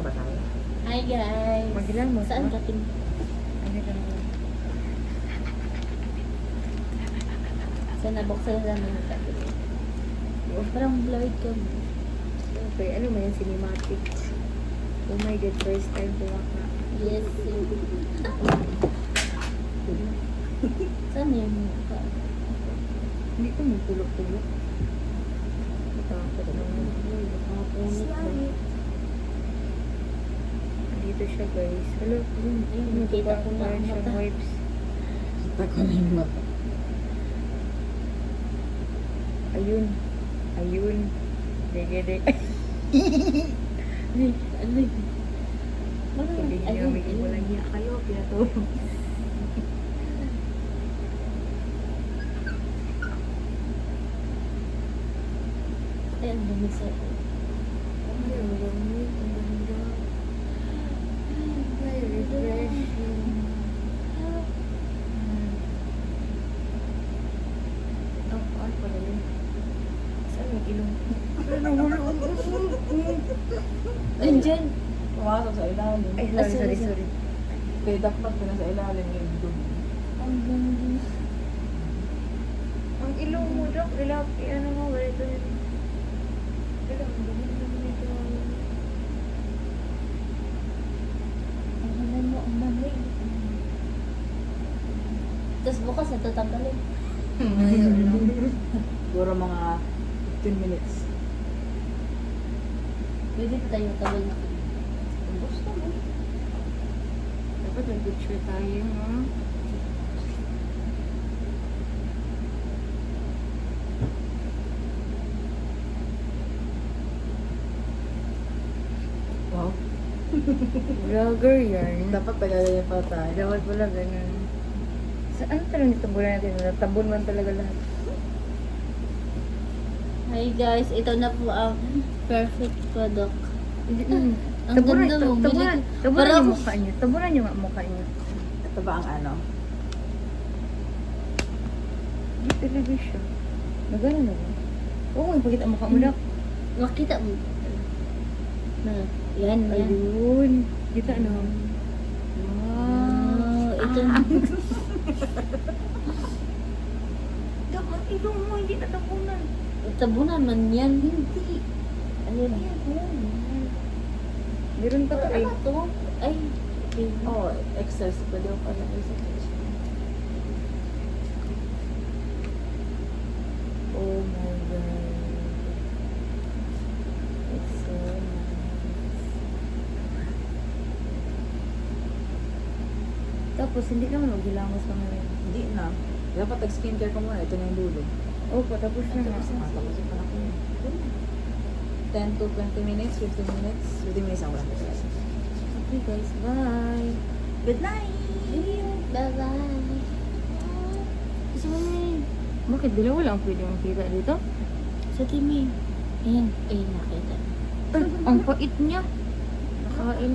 sa batay. Hi guys. Magilan mo, Saan ha? ka ting? Ano ka naman? Saan nabuksan na namin yung kating? Parang blurred ka mo. Okay, ano mo yan, cinematic. Oh my God, first time kumaka. Yes. Saan yung mukha? Hindi ko may tulog-tulog. Natakot naman. Nakapunit ba? Dito siya guys. Hello. Ayun, nakita ko na ang siyang mata. wipes. Kita ko na yung mata. Ayun. Ayun. Dede. Ay, ano yun? Hindi niya may wala niya kayo. Pinatulog. Ay, ang dami sa... Ang lamig, ang ganda. Very refreshing. Oh, ano pala yun? Saan yung ilong? Andyan! Pumasok sa ilalim. Ay, Ah, sorry, sorry, sorry. Kaya dapat ko na sa ilalim yung dumi. Ang ganda. Ang ilong mo, Dok. Ano mo, ganito yun. Ilong, dumi nito. Ang ganda mo, ang lamig. Tapos bukas natatanggalin. Siguro mga 15 minutes. Pwede tayo tagal na. Kung gusto mo. Dapat mag-picture tayo, ha? Wow. Vlogger yan. Dapat tagalin pa tayo. Dapat pala ganun. Sa ano talagang itabunan natin? Natabon man talaga lahat. Hi guys, ito na po ang perfect product. Ang Tabunan, ganda mo. tabunan, Bili- tabunan Para yung ako- mukha niyo. Tabunan yung mukha niyo. Ito ba ang ano? Hindi talaga siya. Nagano na ba? Oo, ipakita ang mukha mo na. Makita mo. Na, yan, yan. Ayun. Kita na. Wow. Oh, ito na. Dapat ilong mo, hindi natabunan. Tabunan man yan. Hindi. Ayun. Meron pa to eh. Ano to? Ay. Okay. Oh, excess. Pwede ko pa lang exercise. Oh my God. It's so nice. Tapos, hindi naman maghilamos ka ngayon. Hindi na. Dapat nag-skincare ko muna. Ito na yung dulo. Opo, tapos na nga. Tapos yung panak ko. 10 to 20 minutes, 15 minutes. 15 minutes ang wala. Okay guys, bye. Good night! Bye-bye. Gusto mo na yun? Bakit dalawa lang pwede makita dito? Sa TV. Ayan. Eh, nakita. Ay, ang pait niya. Nakain.